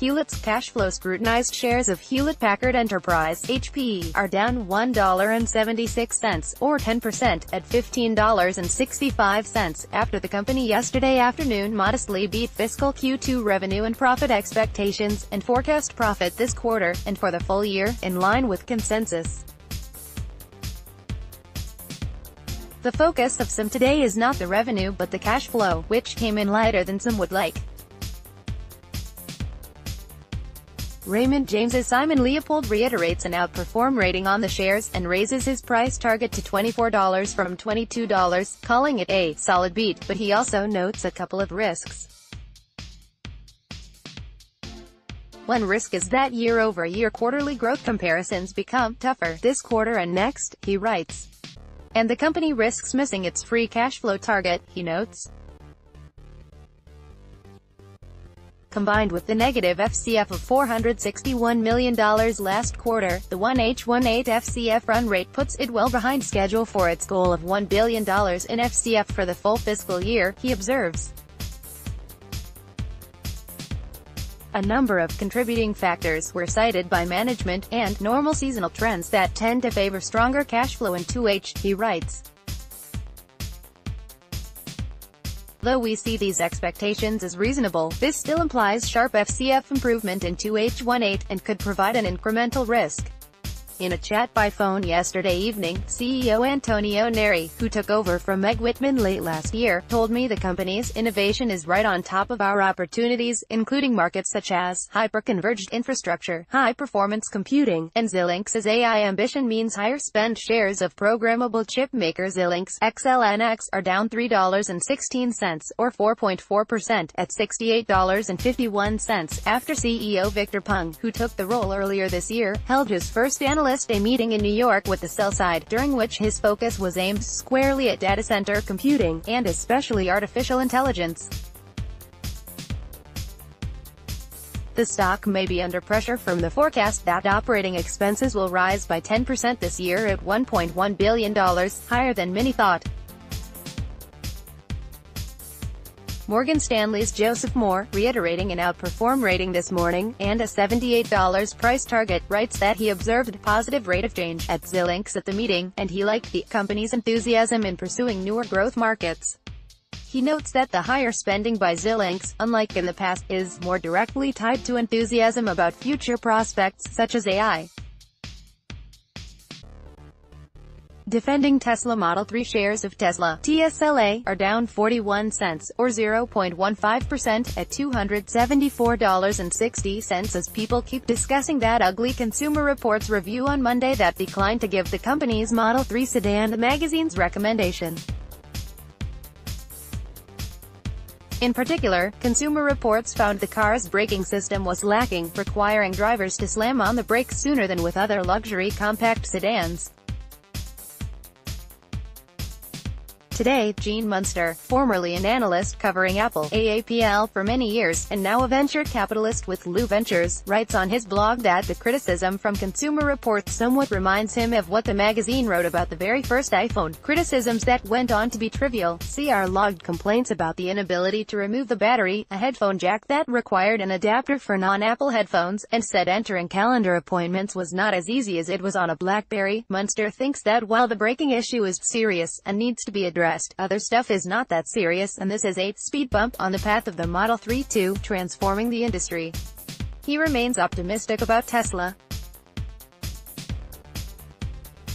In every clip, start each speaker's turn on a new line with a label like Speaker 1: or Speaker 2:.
Speaker 1: Hewlett's cash flow. Scrutinized shares of Hewlett Packard Enterprise (HP) are down $1.76, or 10%, at $15.65, after the company yesterday afternoon modestly beat fiscal Q2 revenue and profit expectations, and forecast profit this quarter, and for the full year, in line with consensus. The focus of some today is not the revenue but the cash flow, which came in lighter than some would like. Raymond James's Simon Leopold reiterates an outperform rating on the shares, and raises his price target to $24 from $22, calling it a solid beat, but he also notes a couple of risks. One risk is that year-over-year quarterly growth comparisons become tougher this quarter and next, he writes. And the company risks missing its free cash flow target, he notes. Combined with the negative FCF of $461 million last quarter, the 1H18 FCF run rate puts it well behind schedule for its goal of $1 billion in FCF for the full fiscal year, he observes. A number of contributing factors were cited by management, and normal seasonal trends that tend to favor stronger cash flow in 2H, he writes. Though we see these expectations as reasonable, this still implies sharp FCF improvement in 2H18, and could provide an incremental risk. In a chat by phone yesterday evening, CEO Antonio Neri, who took over from Meg Whitman late last year, told me the company's innovation is right on top of our opportunities, including markets such as hyper-converged infrastructure, high-performance computing, and Xilinx's AI ambition means higher spend. Shares of programmable chip maker Xilinx XLNX are down $3.16, or 4.4%, at $68.51, after CEO Victor Peng, who took the role earlier this year, held his first analyst day meeting in New York with the sell side, during which his focus was aimed squarely at data center computing, and especially artificial intelligence. The stock may be under pressure from the forecast that operating expenses will rise by 10% this year at $1.1 billion, higher than many thought. Morgan Stanley's Joseph Moore, reiterating an outperform rating this morning, and a $78 price target, writes that he observed a positive rate of change at Xilinx at the meeting, and he liked the company's enthusiasm in pursuing newer growth markets. He notes that the higher spending by Xilinx, unlike in the past, is more directly tied to enthusiasm about future prospects, such as AI. Defending Tesla Model 3. Shares of Tesla TSLA are down 41 cents, or 0.15%, at $274.60, as people keep discussing that ugly Consumer Reports review on Monday that declined to give the company's Model 3 sedan the magazine's recommendation. In particular, Consumer Reports found the car's braking system was lacking, requiring drivers to slam on the brakes sooner than with other luxury compact sedans. Today, Gene Munster, formerly an analyst covering Apple AAPL for many years, and now a venture capitalist with Lou Ventures, writes on his blog that the criticism from Consumer Reports somewhat reminds him of what the magazine wrote about the very first iPhone, criticisms that went on to be trivial. See our logged complaints about the inability to remove the battery, a headphone jack that required an adapter for non-Apple headphones, and said entering calendar appointments was not as easy as it was on a BlackBerry. Munster thinks that while the braking issue is serious, and needs to be addressed, other stuff is not that serious, and this is a speed bump on the path of the Model 3 to transforming the industry. He remains optimistic about Tesla.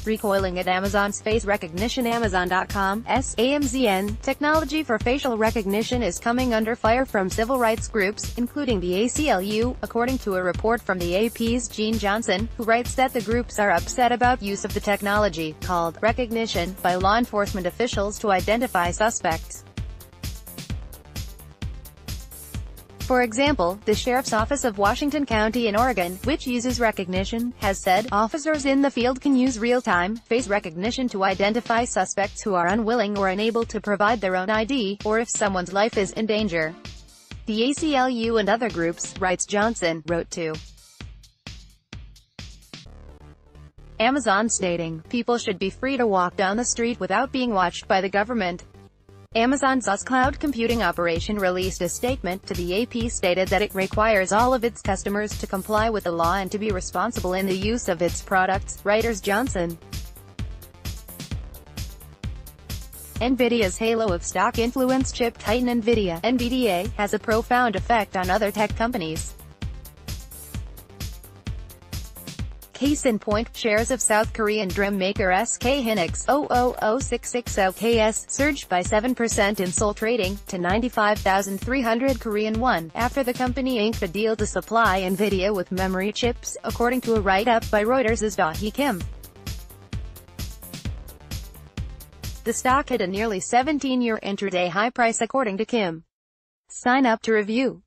Speaker 1: Recoiling at Amazon's face recognition. Amazon.com's AMZN technology for facial recognition is coming under fire from civil rights groups, including the ACLU, according to a report from the AP's Gene Johnson, who writes that the groups are upset about use of the technology, called recognition, by law enforcement officials to identify suspects. For example, the Sheriff's Office of Washington County in Oregon, which uses recognition, has said officers in the field can use real-time face recognition to identify suspects who are unwilling or unable to provide their own ID, or if someone's life is in danger. The ACLU and other groups, writes Johnson, wrote to Amazon stating, people should be free to walk down the street without being watched by the government. Amazon's cloud computing operation released a statement to the AP stated that it requires all of its customers to comply with the law and to be responsible in the use of its products. Reuters. Johnson. NVIDIA's halo of stock influence chip titan NVIDIA (NVDA) has a profound effect on other tech companies. Case in point, shares of South Korean DRAM maker SK Hynix 000660KS surged by 7% in Seoul trading, to 95,300 Korean won, after the company inked a deal to supply NVIDIA with memory chips, according to a write-up by Reuters'. Hee Kim. The stock hit a nearly 17-year intraday high price according to Kim. Sign up to review